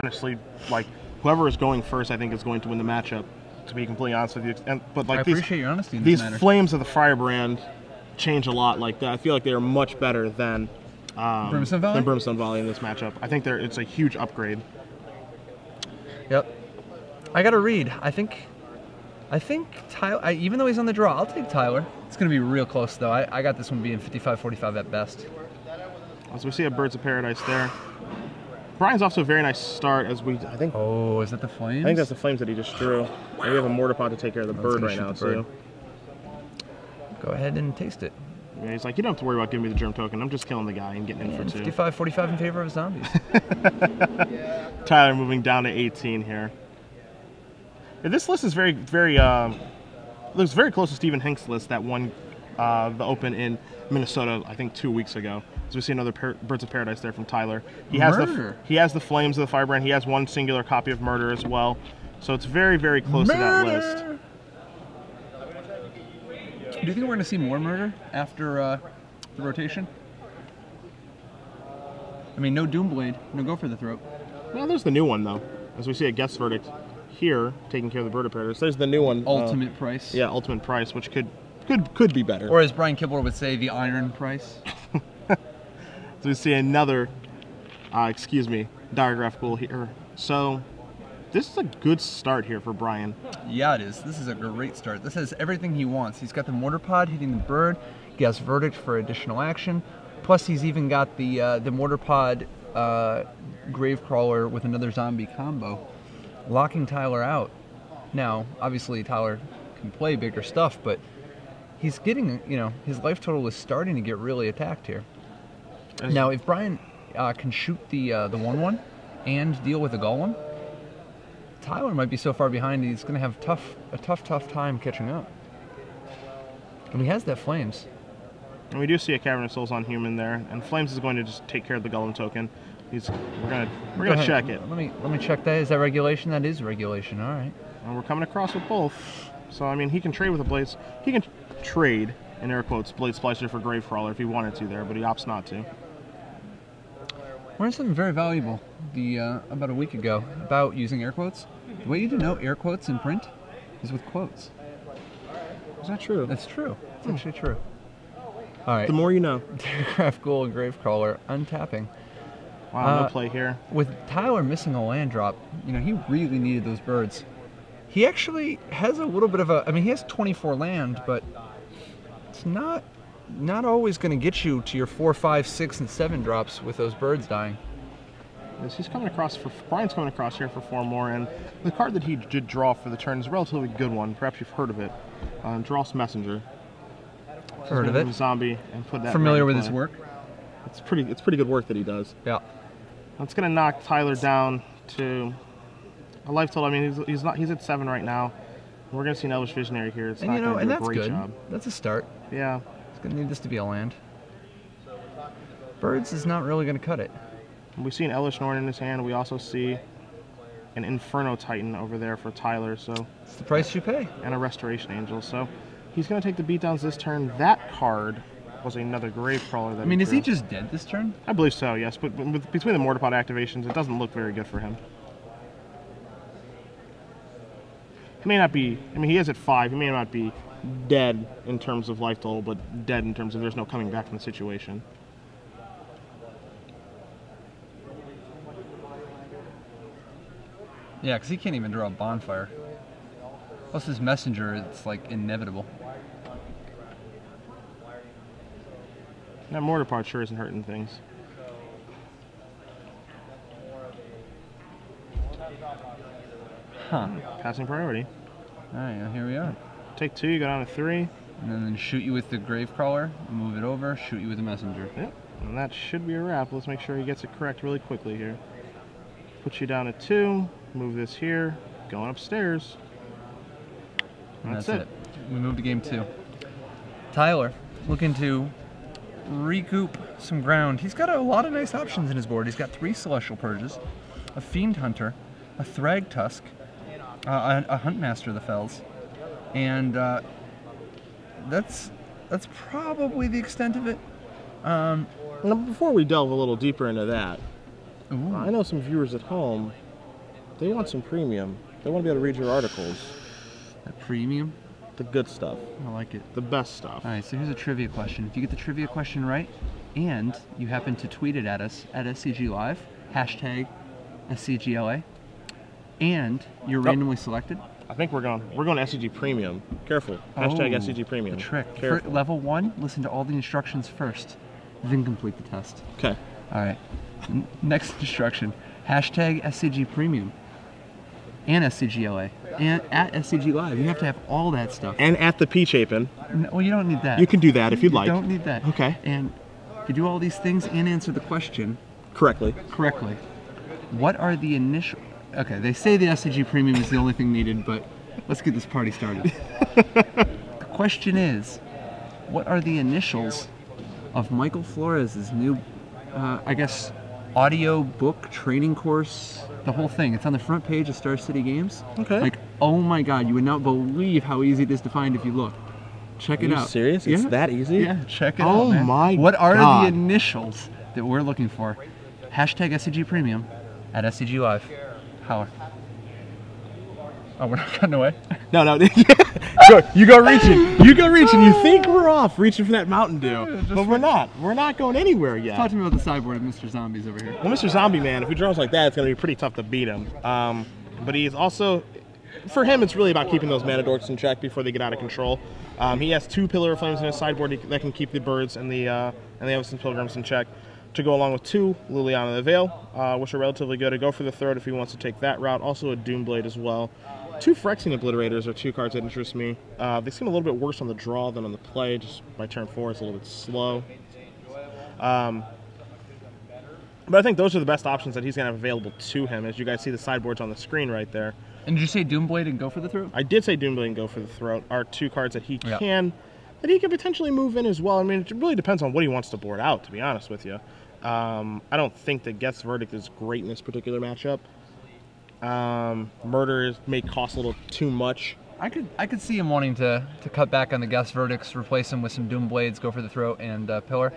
honestly, like, whoever is going first, I think, is going to win the matchup, to be completely honest with you. But like, I appreciate your honesty in these this matter. flames of the Firebrand change a lot like that. I feel like they are much better than Brimstone Valley in this matchup. I think it's a huge upgrade. Yep. I got to read. I think Tyler, even though he's on the draw, I'll take Tyler. It's going to be real close, though. I got this one being 55-45 at best. As we see a Birds of Paradise there. Brian's off to a very nice start I think... Oh, is that the flames? I think that's the flames that he just drew. And we have a mortar pot to take care of the bird right now, too. Go ahead and taste it. Yeah, he's like, you don't have to worry about giving me the germ token. I'm just killing the guy and getting in for 2. 55-45 in favor of zombies. Tyler moving down to 18 here. Yeah, this list is very looks very close to Stephen Hink's list that won the Open in Minnesota, I think 2 weeks ago. So we see another Birds of Paradise there from Tyler. He has the flames of the Firebrand. He has one singular copy of Murder as well. So it's very, very close to that list. Do you think we're going to see more Murder after the rotation? I mean, no Doomblade, no Go for the Throat. Well, there's the new one, though. As we see a guest verdict here, taking care of the Bird of Paradise. There's the new one. Ultimate Price. Yeah, Ultimate Price, which could be better. Or as Brian Kibler would say, the Iron Price. So we see another, diagraphical here. So this is a good start here for Brian. Yeah, it is. This is a great start. This has everything he wants. He's got the mortar pod hitting the bird, guest verdict for additional action. Plus, he's even got the mortar pod Gravecrawler with another zombie combo, locking Tyler out. Now, obviously, Tyler can play bigger stuff, but he's getting, his life total is starting to get really attacked here. Now, if Brian can shoot the 1/1 and deal with the Golem, Tyler might be so far behind he's going to have a tough time catching up. And he has that Flames. And we do see a Cavern of Souls on human there, and Flames is going to just take care of the Golem token. We're gonna check it. Let me check that. Is that regulation? That is regulation. All right. And we're coming across with both. So I mean, he can trade with the blades. He can trade, in air quotes, Blade Splicer for Gravecrawler if he wanted to there, but he opts not to. Learned something very valuable about a week ago about using air quotes. The way you denote air quotes in print is with quotes. Is that true? That's true. It's actually true. All right. The more you know. Telegraph Ghoul and Gravecrawler untapping. Wow, no play here. With Tyler missing a land drop, he really needed those birds. He actually has a little bit of he has 24 land, but it's not always going to get you to your 4, 5, 6, and 7 drops with those birds dying. Brian's coming across here for 4 more, and the card that he did draw for the turn is a relatively good one. Perhaps you've heard of it. Dross Messenger. Heard of it. Zombie and put that. Familiar with his work? It's pretty good work that he does. Yeah. It's going to knock Tyler down to a life total. I mean, he's at 7 right now. We're going to see an Elvish Visionary here. It's not going to do a great job. That's a start. Yeah. He's going to need this to be a land. Birds is not really going to cut it. We see an Elvish Norn in his hand. We also see an Inferno Titan over there for Tyler. So it's the price you pay. And a Restoration Angel. So he's going to take the beatdowns this turn. That card was another Gravecrawler. I mean, is he just dead this turn? I believe so, yes. But between the Mortarpod activations, it doesn't look very good for him. He may not be, he is at 5. He may not be dead in terms of life total, but dead in terms of there's no coming back from the situation. Yeah, because he can't even draw a Bonfire. Plus his Messenger, it's like inevitable. That mortar part sure isn't hurting things. Huh. Passing priority. Alright, well, here we are. Take 2, you go down to 3. And then shoot you with the Gravecrawler, move it over, shoot you with the Messenger. Yep, and that should be a wrap. Let's make sure he gets it correct really quickly here. Put you down to 2, move this here, going upstairs. That's it. We move to game 2. Tyler, looking to recoup some ground. He's got a lot of nice options in his board. He's got 3 Celestial Purges, a Fiend Hunter, a Thrag Tusk, a Huntmaster of the Fells, and that's probably the extent of it. Now, before we delve a little deeper into that, I know some viewers at home They want some premium. They want to be able to read your articles. That premium? The good stuff. I like it. The best stuff. All right, so here's a trivia question. If you get the trivia question right, and you happen to tweet it at us at SCG Live, hashtag SCGLA, and you're randomly selected. I think we're going SCG Premium. Careful. Hashtag SCG Premium. The trick. Careful. For level 1, listen to all the instructions first, then complete the test. Okay. All right. Next instruction. Hashtag SCG Premium and SCGLA and at SCG Live. You have to have all that stuff. And at the Peach Apin. No, well, you don't need that. You can do that if you'd like. You don't need that. Okay. And if you do all these things and answer the question correctly, what are the initial... Okay, they say the SCG Premium is the only thing needed, but let's get this party started. The question is, what are the initials of Michael Flores' new, I guess, audio book training course? The whole thing. It's on the front page of Star City Games. Okay. Like, oh my God, you would not believe how easy it is to find if you look. Check it out. Are you serious? It's that easy? Yeah, check it out, Oh man. my What are God. the initials that we're looking for? Hashtag SCG Premium at SCG Live. Holler. Oh, we're not cutting away? No. You go reaching. You go reaching. You think we're off reaching for that Mountain Dew. But we're not. We're not going anywhere yet. Talk to me about the sideboard of Mr. Zombies over here. Well, Mr. Zombie, man, if he draws like that, it's going to be pretty tough to beat him. But he's also, for him, it's really about keeping those mana dorks in check before they get out of control. He has 2 Pillar of Flames in his sideboard that can keep the birds and the Evanston Pilgrims in check, to go along with 2 Liliana the Veil, which are relatively good to go for the throat if he wants to take that route. Also a Doomblade as well. 2 Phyrexian Obliterators are 2 cards that interest me. They seem a little bit worse on the draw than on the play. Just by turn 4, it's a little bit slow. But I think those are the best options that he's going to have available to him. As you guys see, the sideboard's on the screen right there. And did you say Doomblade and go for the throat? I did say Doomblade and go for the throat are 2 cards that he can potentially move in as well. I mean, it really depends on what he wants to board out, to be honest with you. I don't think that Geth's Verdict is great in this particular matchup. Murder may cost a little too much. I could see him wanting to cut back on the Geth's Verdicts, replace him with some Doomblades, go for the throat and Pillar.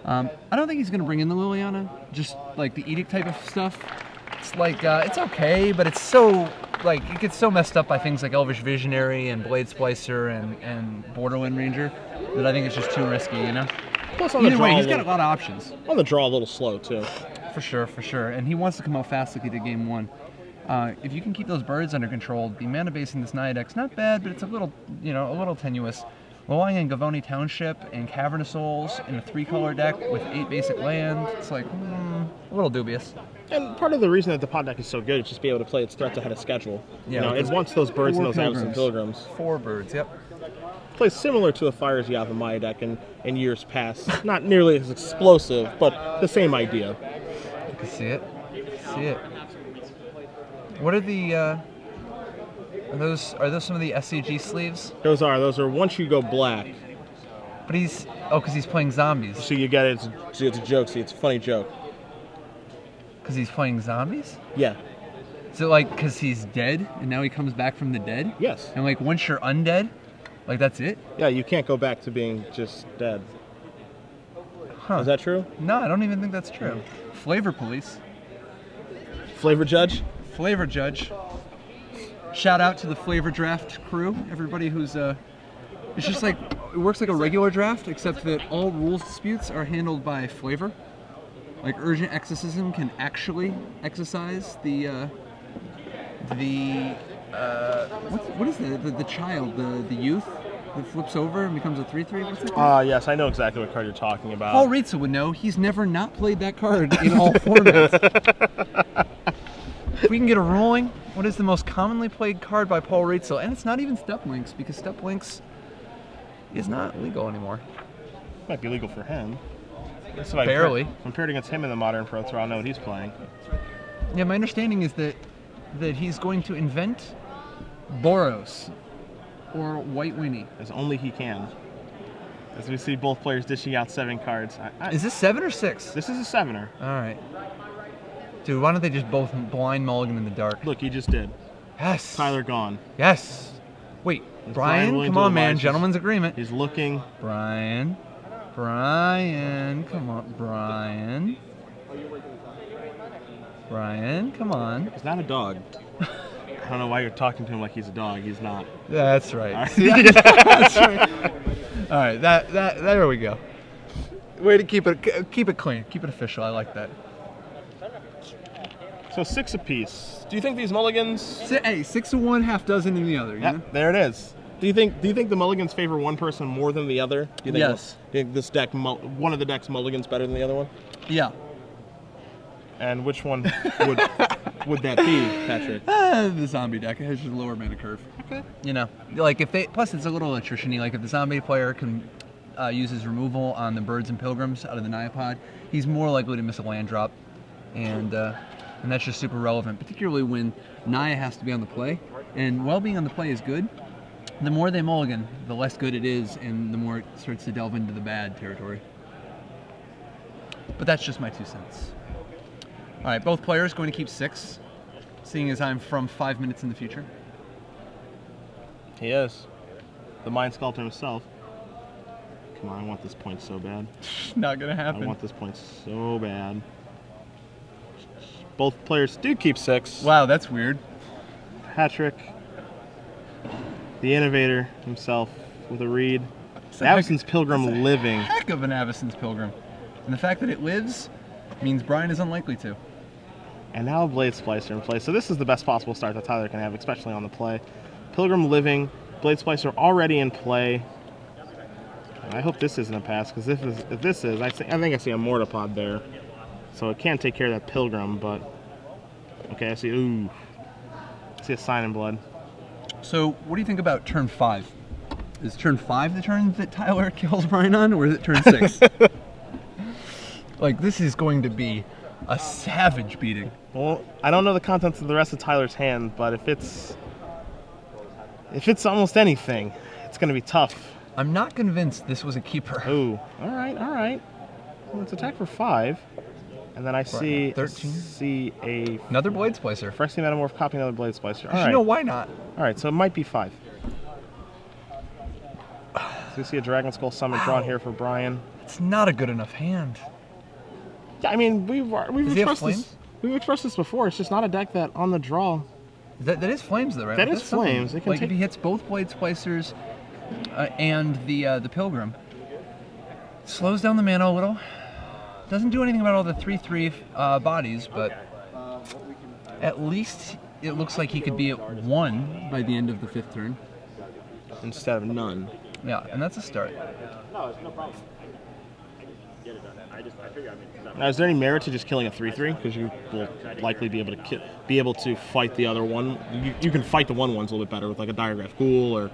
I don't think he's going to bring in the Liliana, just like the Edict type of stuff. It's like, it's okay, but it's so, like, it gets so messed up by things like Elvish Visionary and Blade Splicer and Borderwind Ranger that I think it's just too risky, you know? Plus on the Either draw, way, he's got a lot of options. On the draw, a little slow, too. For sure. And he wants to come out fast like he did game 1. If you can keep those birds under control, the mana base in this Naya deck's not bad, but it's a little, a little tenuous. Relying on Gavoni Township and Cavern Souls in a 3-color deck with 8 basic land, it's like, a little dubious. And part of the reason that the pot deck is so good is just be able to play its threats ahead of schedule. Yeah, it wants those birds and those Evanston Pilgrims. 4 birds, yep. Plays similar to the Fires you have in Maya deck in years past. Not nearly as explosive, but the same idea. You can see it. What are the, are those some of the SCG sleeves? Those are once you go black. But because he's playing zombies. So you get it, it's a joke, see, it's a funny joke. Because he's playing zombies? Yeah. So like, because he's dead, and now he comes back from the dead? Yes. And like, once you're undead, like that's it? Yeah, you can't go back to being just dead. Huh. Is that true? No, I don't even think that's true. Flavor Police. Flavor Judge? Flavor Judge. Shout out to the Flavor Draft crew. Everybody who's it's just like, it works like a regular draft, except that all rules disputes are handled by Flavor. Like Urgent Exorcism can actually exercise the what is the child, the youth that flips over and becomes a 3/3? What's that? Yes, I know exactly what card you're talking about. Paul Ritza would know. He's never not played that card in all formats. If we can get a rolling, what is the most commonly played card by Paul Ritzel? And it's not even Step Links, because Step Links is not legal anymore. Might be legal for him. Barely. Compared against him in the Modern Pro Tour, I'll know what he's playing. Yeah, my understanding is that he's going to invent Boros or White Winnie. As only he can. As we see both players dishing out 7 cards. Is this 7 or 6? This is a 7er. All right. Dude, why don't they just both blind mulligan in the dark? Look, he just did. Yes. Tyler gone. Yes. Wait, Brian, come on, man. Gentleman's agreement. He's looking. Brian, come on, Brian. Brian, come on. He's not a dog. I don't know why you're talking to him like he's a dog. He's not. That's right. All right. That's right. All right, there we go. Way to keep it clean, keep it official. I like that. So 6 apiece. Do you think these mulligans? Hey, 6 to 1, half dozen in the other. Yep, there it is. Do you think the mulligans favor one person more than the other? Do you think Yes. Do you think this deck, one of the decks mulligans better than the other one? Yeah. And which one would that be, Patrick? The zombie deck has just a lower mana curve. Okay. You know, like if they plus it's a little attrition-y. Like if the zombie player can use his removal on the birds and pilgrims out of the Nyapod, he's more likely to miss a land drop, and that's just super relevant, particularly when Naya has to be on the play. And while being on the play is good, the more they mulligan, the less good it is, and the more it starts to delve into the bad territory. But that's just my 2 cents. All right, both players going to keep 6, seeing as I'm from 5 minutes in the future. He is. The Mind Sculptor himself. Come on, I want this point so bad. Not gonna happen. I want this point so bad. Both players do keep 6. Wow, that's weird. Patrick, the innovator himself, with a read. Avacyn's Pilgrim living. Heck of an Avacyn's Pilgrim. And the fact that it lives means Brian is unlikely to. And now Blade Splicer in play. So this is the best possible start that Tyler can have, especially on the play. Pilgrim living, Blade Splicer already in play. And I hope this isn't a pass, because if this is, I think I see a Mortipod there. So it can't take care of that Pilgrim, but... Okay, I see, ooh. I see a Sign in Blood. So what do you think about turn 5? Is turn 5 the turn that Tyler kills Brian on, or is it turn 6? Like, this is going to be a savage beating. Well, I don't know the contents of the rest of Tyler's hand, but if it's almost anything, it's going to be tough. I'm not convinced this was a keeper. Ooh, all right. Well, let's attack for 5, and then I see 13. See a Another Blade Splicer. freshly metamorph, copy another Blade Splicer. All You right. know, why not? All right, so it might be 5. So we see a Dragon Skull Summon drawn here for Brian. It's not a good enough hand. Yeah, I mean, we've Does he have expressed this. flames? We've expressed this before. It's just not a deck that on the draw. That is flames, though, right? That Like, is that's something. flames. It can Like take- if he hits both Blade Splicers and the Pilgrim, slows down the mana a little. Doesn't do anything about all the 3/3 bodies, but at least it looks like he could be at 1 by the end of the 5th turn. Instead of none. Yeah, and that's a start. Now, is there any merit to just killing a 3/3? Because you will likely be able to fight the other one. You can fight the 1/1s a little bit better with like a Diagraph Ghoul or.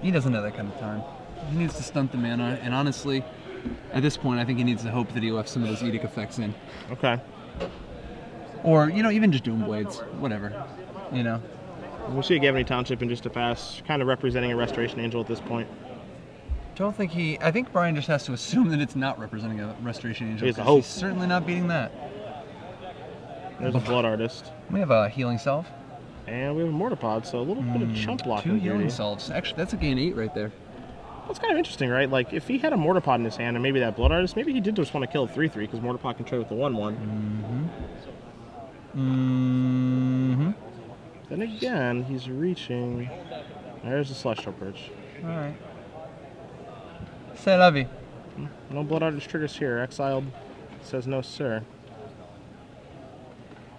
He doesn't have that kind of time. He needs to stunt the mana, and honestly, at this point, I think he needs to hope that he left some of those Edict effects in. Okay. Or, you know, even just Doom Blades. Whatever. You know? We'll see a Gavany Township in just a pass, kind of representing a Restoration Angel at this point. I think Brian just has to assume that it's not representing a Restoration Angel. He has to 'cause hope. He's certainly not beating that. There's a Blood Artist. We have a Healing Salve. And we have a Mortipod, so a little bit of chump blocking 2 here. Healing Salves. Actually, that's a gain 8 right there. That's kind of interesting, right? Like, if he had a Mortipod in his hand and maybe that Blood Artist, maybe he did just want to kill a 3/3 because Mortipod can trade with the 1/1. Then again, he's reaching. There's the Celestial Perch. Alright. C'est la vie. No Blood Artist triggers here. Exiled says no, sir.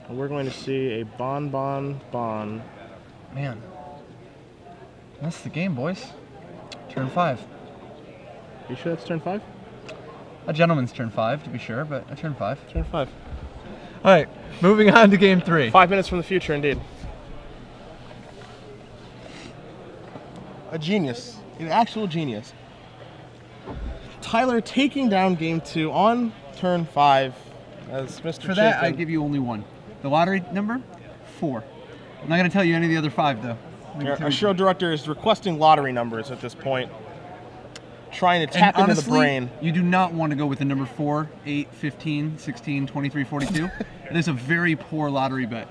And we're going to see a Bon. Man. That's the game, boys. Turn 5. You sure that's turn 5? A gentleman's turn 5, to be sure, but a turn 5. Turn 5. Alright, moving on to game 3. 5 minutes from the future, indeed. A genius. An actual genius. Tyler taking down game 2 on turn 5 as Mr. For that, I Chapin. give you only 1. The lottery number? 4. I'm not going to tell you any of the other 5, though. Our show director is requesting lottery numbers at this point. Trying to tap into the brain. You do not want to go with the number 4, 8, 15, 16, 23, 42. It is a very poor lottery bet.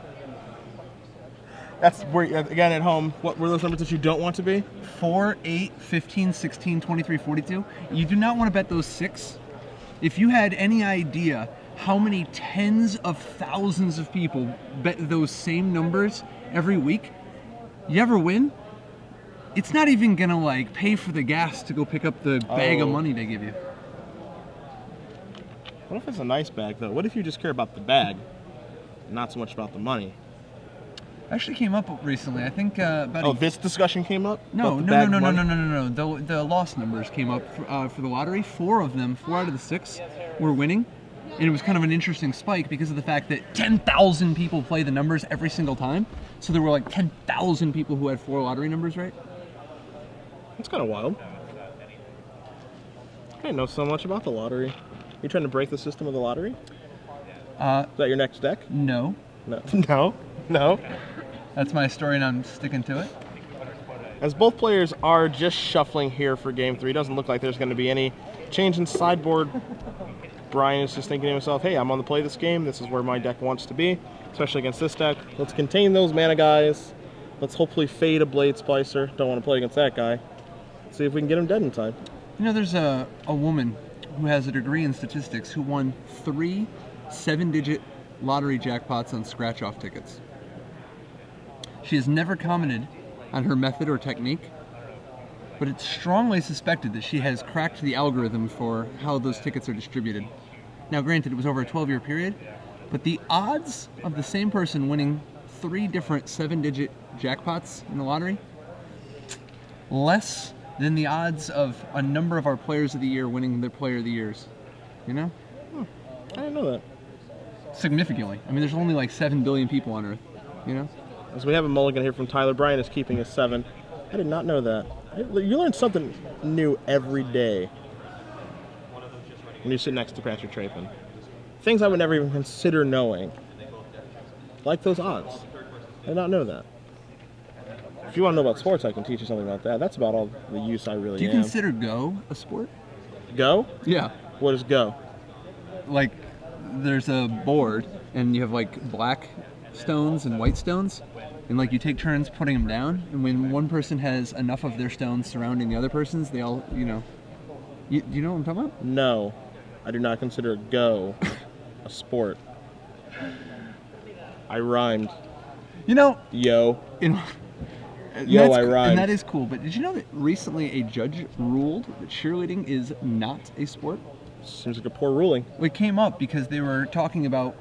That's where, again, at home, what were those numbers that you don't want to be? 4, 8, 15, 16, 23, 42. You do not want to bet those 6. If you had any idea how many tens of thousands of people bet those same numbers every week. You ever win? It's not even gonna like pay for the gas to go pick up the bag of money they give you. What if it's a nice bag though? What if you just care about the bag, not so much about the money? Actually came up recently. I think about this discussion came up? No. The loss numbers came up for the lottery. 4 of them, 4 out of the 6, were winning, and it was kind of an interesting spike because of the fact that 10,000 people play the numbers every single time. So there were like 10,000 people who had 4 lottery numbers right. That's kind of wild. I didn't know so much about the lottery. You trying to break the system of the lottery? Is that your next deck? No. No. That's my story, and I'm sticking to it. As both players are just shuffling here for Game 3, it doesn't look like there's going to be any change in sideboard. Brian is just thinking to himself, hey, I'm on the play this game. This is where my deck wants to be, especially against this deck. Let's contain those mana guys. Let's hopefully fade a Blade Splicer. Don't want to play against that guy. See if we can get him dead in time. You know, there's a woman who has a degree in statistics who won 3 7-digit lottery jackpots on scratch-off tickets. She has never commented on her method or technique, but it's strongly suspected that she has cracked the algorithm for how those tickets are distributed. Now, granted, it was over a 12-year period, but the odds of the same person winning 3 different 7-digit jackpots in the lottery, less than the odds of a number of our players of the year winning their player of the years. You know? I didn't know that. Significantly. I mean, there's only like 7 billion people on Earth, you know? As we have a mulligan here from Tyler, Brian is keeping a 7. I did not know that. You learn something new every day when you sit next to Patrick Trapin. Things I would never even consider knowing. Like those odds. I did not know that. If you want to know about sports, I can teach you something about that. That's about all the use I really am. Do you consider Go a sport? Go? Yeah. What is Go? Like, there's a board, and you have like black stones and white stones, and like you take turns putting them down, and when one person has enough of their stones surrounding the other person's, they all, you know. You know what I'm talking about? No. I do not consider Go a sport. I rhymed. You know. Yo. I rhymed. And that is cool, but did you know that recently a judge ruled that cheerleading is not a sport? Seems like a poor ruling. It came up because they were talking about,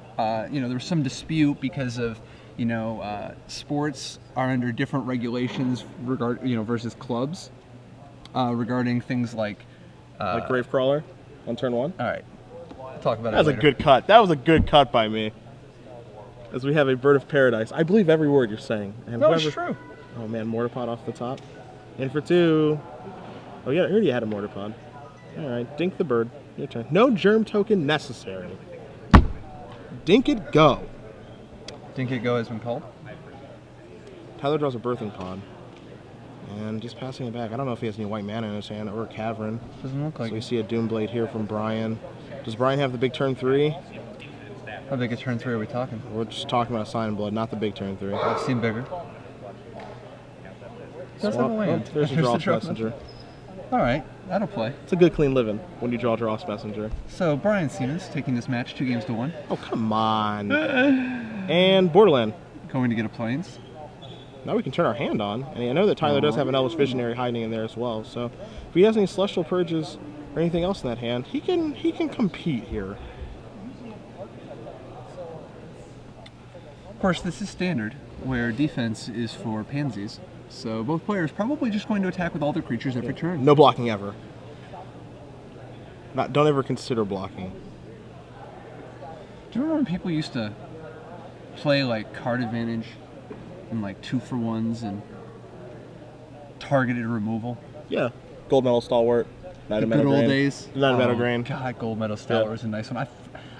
you know, there was some dispute because of, you know, sports are under different regulations versus clubs, regarding things like Gravecrawler on turn 1. All right, we'll talk about that was later. A good cut. That was a good cut by me. As we have a Bird of Paradise. I believe every word you're saying. And no, it's true. Oh man, Mortar Pod off the top. In for 2. Oh yeah, I already had a Mortar Pod. All right, Dink the Bird. Your turn. No germ token necessary. Dink it, go. Dink it, go has been called. Tyler draws a Birthing Pod. And just passing it back. I don't know if he has any white mana in his hand or a Cavern. Doesn't look like so it. We see a Doomblade here from Brian. Does Brian have the big turn 3? How big a turn 3 are we talking? We're just talking about Sign and Blood, not the big turn 3. I've seen bigger. Does have a land. Oh, there's a Dross Messenger. All right, that'll play. It's a good clean living when you draw Dross Messenger. So Brian Siemens taking this match 2-1. Oh, come on. And Borderland. Going to get a Plains. Now we can turn our hand on. And I know that Tyler does have an Elvish Visionary hiding in there as well. So if he has any Celestial Purges or anything else in that hand, he can compete here. Of course, this is standard, where defense is for pansies. So both players probably just going to attack with all their creatures every turn. No blocking ever. Don't ever consider blocking. Do you remember when people used to play like card advantage and like 2-for-1s and targeted removal? Yeah. Gold Medal Stalwart. The good old days. Knight of Meadow Grain. God, Gold Medal Stalwart was a nice one.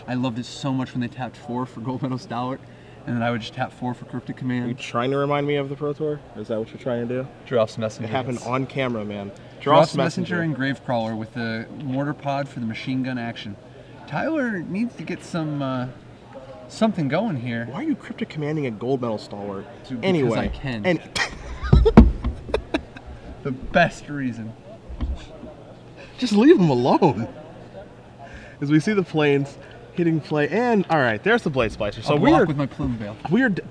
I loved it so much when they tapped 4 for Gold Medal Stalwart. And then I would just tap 4 for Cryptic Command. Are you trying to remind me of the Pro Tour? Is that what you're trying to do? Dross Messenger. It happened on camera, man. Dross Messenger and Gravecrawler with the Mortar Pod for the machine gun action. Tyler needs to get some something going here. Why are you Cryptic Commanding a Gold Medal Stalwart? Because I can. The best reason. Just leave him alone. As we see the Plains, hitting play, and all right, there's the Blade Splicer. So I'll block with my Plume Veil.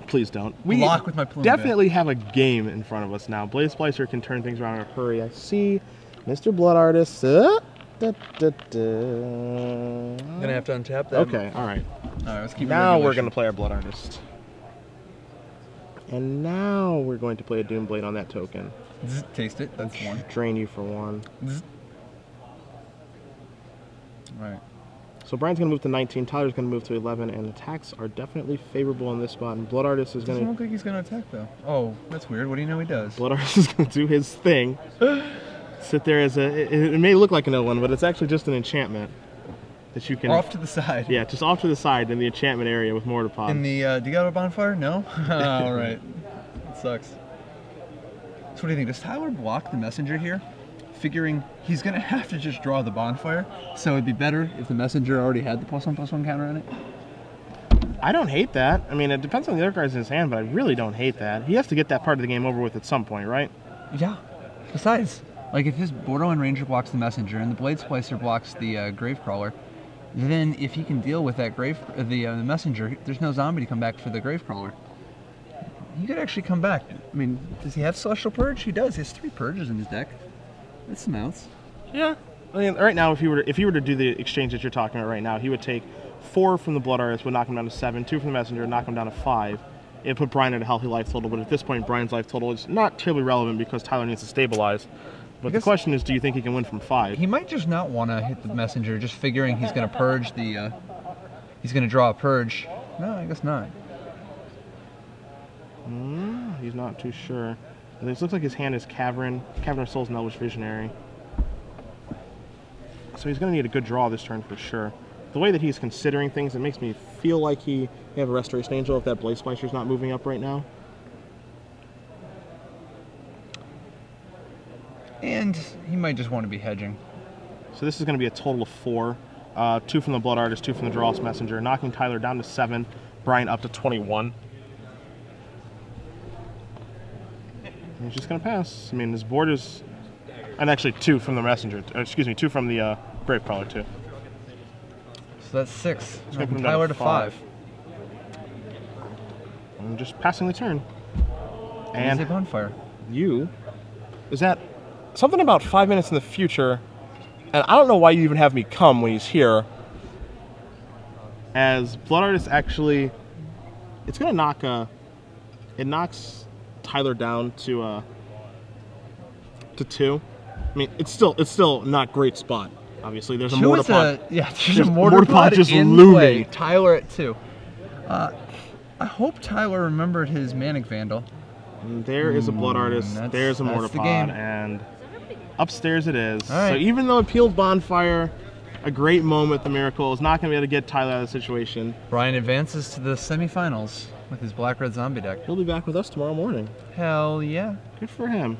Please don't. We Block with my Plume Veil. definitely have a game in front of us now. Blade Splicer can turn things around in a hurry. I see Mr. Blood Artist. I'm gonna have to untap that. Okay, all right. All right, let's keep. Now we're gonna play our Blood Artist, and now we're going to play a Doom Blade on that token. Taste it. That's one. Drain you for 1. Right. So Brian's going to move to 19, Tyler's going to move to 11, and attacks are definitely favorable in this spot. And Blood Artist is going to... I don't think he's going to attack, though. Oh, that's weird. What do you know he does? Blood Artist is going to do his thing. Sit there as a... It may look like an 0-1, but it's actually just an enchantment that you can... Off to the side. Yeah, just off to the side in the enchantment area with Mortar Pod. In the... do you got a bonfire? No? All right. That sucks. So what do you think? Does Tyler block the messenger here? Figuring he's going to have to just draw the bonfire, so it'd be better if the messenger already had the +1/+1 counter on it? I don't hate that. I mean, it depends on the other cards in his hand, but I really don't hate that. He has to get that part of the game over with at some point, right? Yeah. Besides, like if his Borderline Ranger blocks the messenger and the Blade Splicer blocks the Gravecrawler, then if he can deal with that the messenger, there's no zombie to come back for the Gravecrawler. He could actually come back. I mean, does he have Celestial Purge? He does. He has 3 Purges in his deck. That's some outs. Yeah. I mean, right now, if he were to do the exchange that you're talking about right now, he would take 4 from the Blood Artist, would knock him down to 7, 2 from the Messenger, knock him down to 5. It put Brian at a healthy life total, but at this point, Brian's life total is not terribly relevant because Tyler needs to stabilize. But the question is, do you think he can win from 5? He might just not want to hit the Messenger, just figuring he's going to purge the... he's going to draw a Purge. No, I guess not. He's not too sure. It looks like his hand is Cavern of Souls and Elvish Visionary. So he's going to need a good draw this turn for sure. The way that he's considering things, it makes me feel like he may have a Restoration Angel if that Blade Splicer's not moving up right now. And he might just want to be hedging. So this is going to be a total of 4. 2 from the Blood Artist, 2 from the Drawless Messenger, knocking Tyler down to 7, Brian up to 21. He's just going to pass. I mean, his board is... And actually 2 from the Messenger. Excuse me, 2 from the Gravecrawler, too. So that's 6. From Tyler to 5. I'm just passing the turn. And a bonfire. You... Is that... Something about 5 minutes in the future... And I don't know why you even have me come when he's here. As Blood Artist actually... It's going to knock... It knocks... Tyler down to 2. I mean, it's still not great spot. Obviously, there's a Mortar Pod. There's a Mortar Pod just in looming. Play. Tyler at 2. I hope Tyler remembered his Manic Vandal. And there is a Blood Artist. There's a Mortar Pod, and upstairs it is. All right. So even though it peeled Bonfire, a great moment, the Miracle is not going to be able to get Tyler out of the situation. Brian advances to the semifinals with his Black-Red Zombie deck. He'll be back with us tomorrow morning. Hell yeah. Good for him.